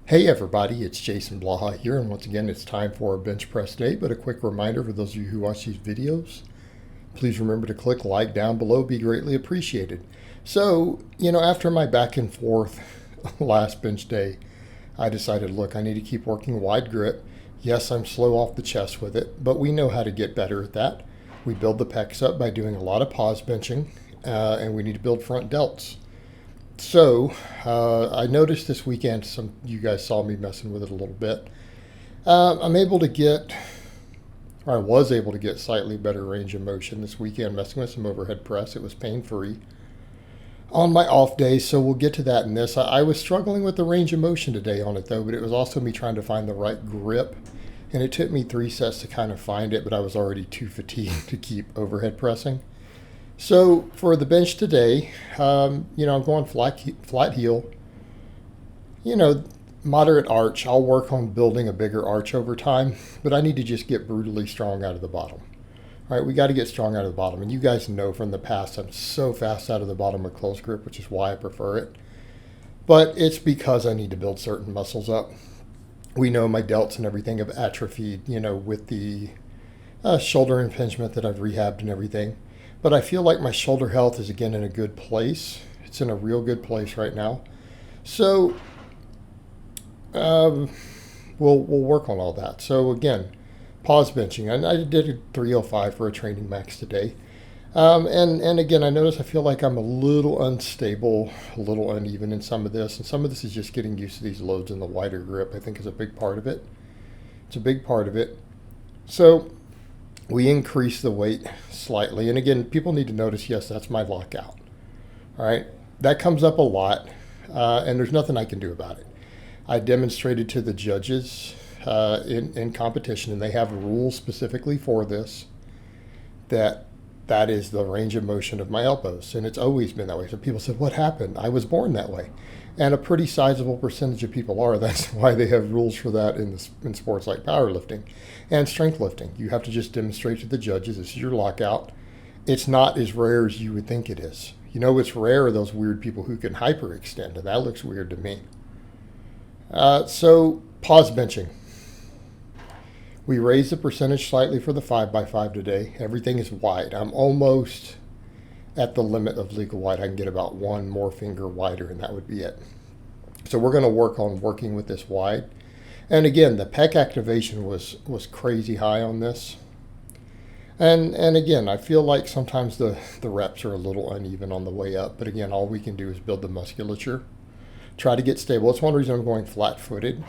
Hey everybody, it's Jason Blaha here, and once again it's time for a bench press day. But a quick reminder for those of you who watch these videos, please remember to click like down below, be greatly appreciated. So, after my back and forth last bench day, I decided, look, I need to keep working wide grip. Yes, I'm slow off the chest with it, but we know how to get better at that. We build the pecs up by doing a lot of pause benching, and we need to build front delts. So, I noticed this weekend, some you guys saw me messing with it a little bit. I'm able to get, or I was able to get slightly better range of motion this weekend messing with some overhead press. It was pain-free on my off day, so we'll get to that in this. I was struggling with the range of motion today on it though, but it was also me trying to find the right grip. And it took me 3 sets to kind of find it, but I was already too fatigued to keep overhead pressing. So for the bench today, I'm going flat heel, moderate arch. I'll work on building a bigger arch over time, but I need to just get brutally strong out of the bottom. All right, we got to get strong out of the bottom. And you guys know from the past, I'm so fast out of the bottom with close grip, which is why I prefer it. But it's because I need to build certain muscles up. We know my delts and everything have atrophied, with the shoulder impingement that I've rehabbed and everything. But I feel like my shoulder health is again in a good place. It's in a real good place right now. So we'll work on all that. So again, pause benching. I did a 305 for a training max today. And again, I notice I feel like I'm a little unstable, a little uneven in some of this. And some of this is just getting used to these loads and the wider grip, I think is a big part of it. It's a big part of it. So we increase the weight slightly. And again, people need to notice, yes, that's my lockout. All right. That comes up a lot, and there's nothing I can do about it. I demonstrated to the judges in competition, and they have rules specifically for this, that is the range of motion of my elbows. And it's always been that way. So people said, what happened? I was born that way. And a pretty sizable percentage of people are. That's why they have rules for that in sports like powerlifting and strength lifting. You have to just demonstrate to the judges, this is your lockout. It's not as rare as you would think it is. It's rare are those weird people who can hyperextend, and that looks weird to me. So pause benching. We raised the percentage slightly for the 5x5 today. Everything is wide. I'm almost at the limit of legal wide. I can get about one more finger wider, and that would be it. So we're going to work on working with this wide. And again, the pec activation was crazy high on this. And again, I feel like sometimes the reps are a little uneven on the way up. But again, all we can do is build the musculature. Try to get stable. That's one reason I'm going flat-footed,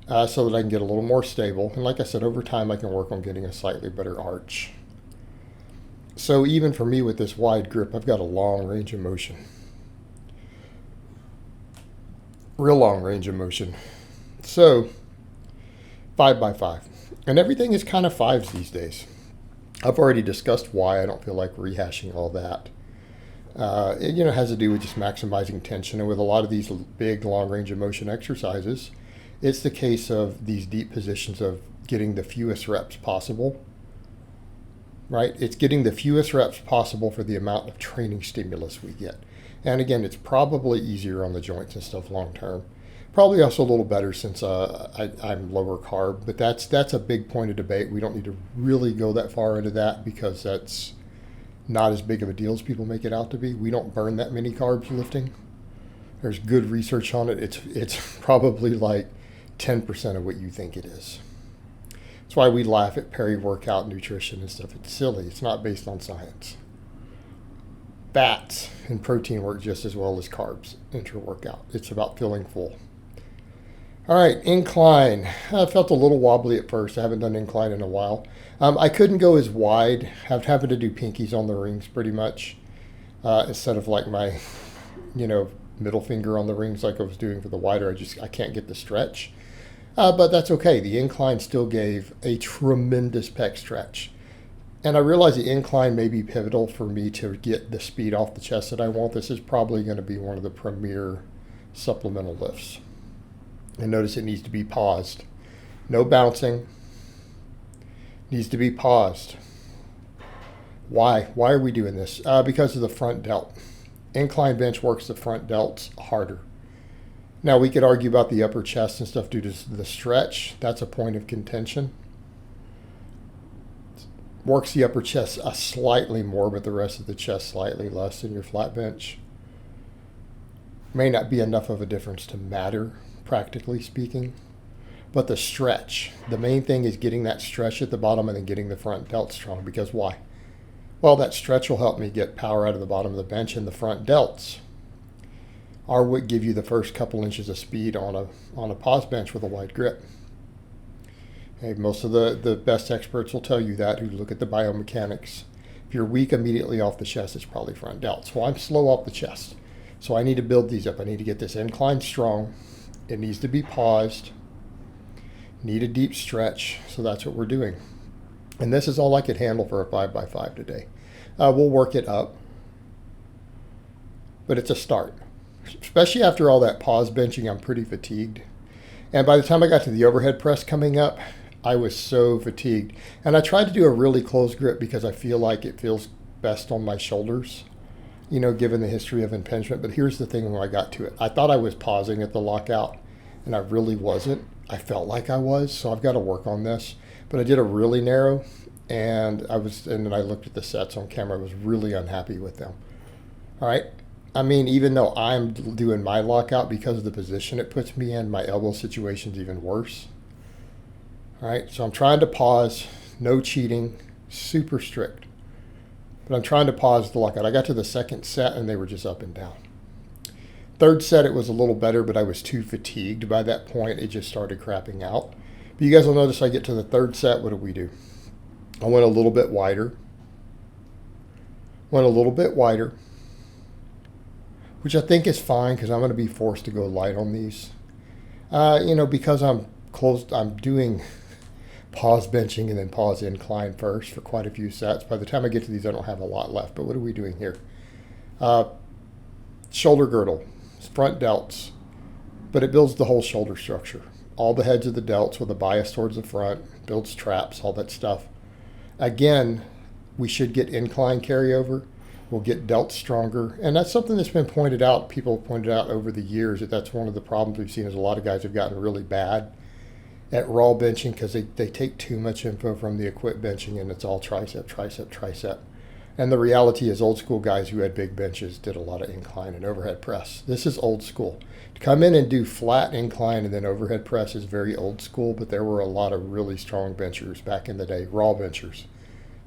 so that I can get a little more stable. And like I said, over time I can work on getting a slightly better arch. So even for me with this wide grip, I've got a long range of motion. Real long range of motion. So 5x5. And everything is kind of fives these days. I've already discussed why. I don't feel like rehashing all that. It has to do with just maximizing tension. And with a lot of these big long range of motion exercises, it's the case of these deep positions of getting the fewest reps possible. Right? It's getting the fewest reps possible for the amount of training stimulus we get. And again, it's probably easier on the joints and stuff long term. Probably also a little better since I'm lower carb, but that's a big point of debate. We don't need to really go that far into that because that's not as big of a deal as people make it out to be. We don't burn that many carbs lifting. There's good research on it. It's probably like 10% of what you think it is. That's why we laugh at peri-workout nutrition and stuff. It's silly. It's not based on science. Fats and protein work just as well as carbs intra-workout. It's about feeling full. All right, incline. I felt a little wobbly at first. I haven't done incline in a while. I couldn't go as wide. I've happened to do pinkies on the rings pretty much instead of like my, middle finger on the rings like I was doing for the wider. I can't get the stretch. But that's okay. The incline still gave a tremendous pec stretch. And I realize the incline may be pivotal for me to get the speed off the chest that I want. This is probably going to be one of the premier supplemental lifts. And notice it needs to be paused. No bouncing. Needs to be paused. Why? Why are we doing this? Because of the front delt. Incline bench works the front delts harder. Now, we could argue about the upper chest and stuff due to the stretch. That's a point of contention. Works the upper chest slightly more, but the rest of the chest slightly less than your flat bench. May not be enough of a difference to matter, practically speaking. But the stretch, the main thing is getting that stretch at the bottom and then getting the front delt strong. Because why? Well, that stretch will help me get power out of the bottom of the bench, and the front delts are what give you the first couple inches of speed on a pause bench with a wide grip. Okay, most of the best experts will tell you that, who look at the biomechanics. If you're weak immediately off the chest, it's probably front delts. Well, I'm slow off the chest, so I need to build these up. I need to get this incline strong. It needs to be paused. Need a deep stretch, so that's what we're doing. And this is all I could handle for a 5x5 today. We'll work it up, but it's a start. Especially after all that pause benching, I'm pretty fatigued. And by the time I got to the overhead press coming up, I was so fatigued. And I tried to do a really close grip because I feel like it feels best on my shoulders, given the history of impingement. But here's the thing when I got to it. I thought I was pausing at the lockout, and I really wasn't. I felt like I was, so I've got to work on this. But I did a really narrow, and then I looked at the sets on camera. I was really unhappy with them. All right. I mean, even though I'm doing my lockout, because of the position it puts me in, my elbow situation's even worse. All right. So I'm trying to pause, no cheating, super strict. But I'm trying to pause the lockout. I got to the second set, and they were just up and down. Third set, it was a little better, but I was too fatigued by that point. It just started crapping out. But you guys will notice I get to the third set. What do we do? I went a little bit wider. Which I think is fine because I'm going to be forced to go light on these. Because I'm doing pause benching and then pause incline first for quite a few sets. By the time I get to these, I don't have a lot left. But what are we doing here? Shoulder girdle. Front delts, but it builds the whole shoulder structure. All the heads of the delts with a bias towards the front, builds traps, all that stuff. Again, we should get incline carryover. We'll get delts stronger. And that's something that's been pointed out. People have pointed out over the years that's one of the problems we've seen is a lot of guys have gotten really bad at raw benching because they take too much info from the equip benching, and it's all tricep. And the reality is old school guys who had big benches did a lot of incline and overhead press. This is old school. To come in and do flat incline and then overhead press is very old school, but there were a lot of really strong benchers back in the day, raw benchers,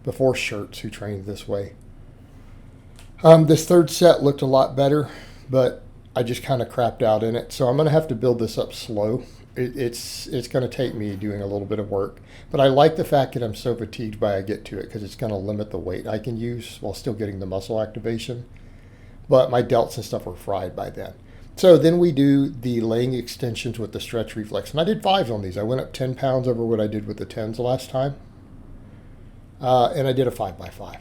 before shirts who trained this way. This third set looked a lot better, but I just kind of crapped out in it. So I'm going to have to build this up slow. It's going to take me doing a little bit of work, but I like the fact that I'm so fatigued by I get to it because it's going to limit the weight I can use while still getting the muscle activation. But my delts and stuff were fried by then. So then we do the laying extensions with the stretch reflex, and I did 5s on these. I went up 10 pounds over what I did with the 10s last time, and I did a 5x5.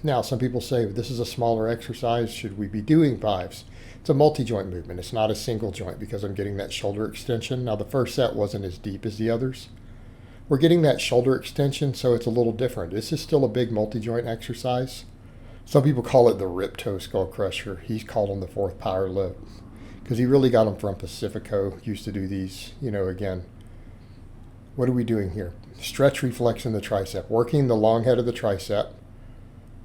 Now, some people say, this is a smaller exercise. Should we be doing 5s? It's a multi-joint movement. It's not a single joint because I'm getting that shoulder extension. Now, the first set wasn't as deep as the others. We're getting that shoulder extension, so it's a little different. This is still a big multi-joint exercise. Some people call it the rip toe skull crusher. He's called on the 4th power lift because he really got them from Pacifico. Used to do these, again. What are we doing here? Stretch reflex in the tricep. Working the long head of the tricep,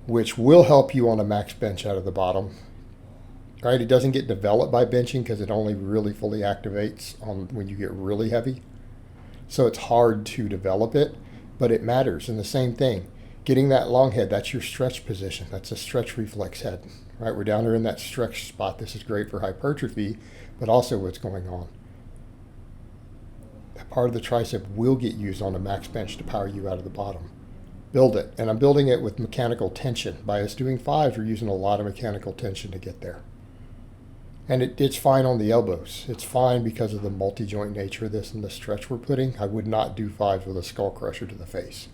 which will help you on a max bench out of the bottom. All right, it doesn't get developed by benching because it only really fully activates on when you get really heavy. So it's hard to develop it, but it matters. And the same thing, getting that long head, that's your stretch position. That's a stretch reflex head, right? We're down there in that stretch spot. This is great for hypertrophy, but also what's going on. That part of the tricep will get used on a max bench to power you out of the bottom. Build it. And I'm building it with mechanical tension. By us doing 5s, we're using a lot of mechanical tension to get there. And it's fine on the elbows. It's fine because of the multi-joint nature of this and the stretch we're putting. I would not do 5s with a skull crusher to the face.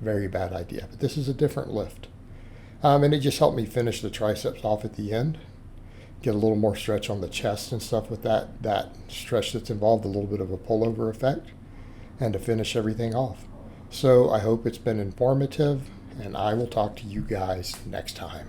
Very bad idea. But this is a different lift. And it just helped me finish the triceps off at the end. Get a little more stretch on the chest and stuff with that stretch that's involved, a little bit of a pullover effect. And to finish everything off. So I hope it's been informative, and I will talk to you guys next time.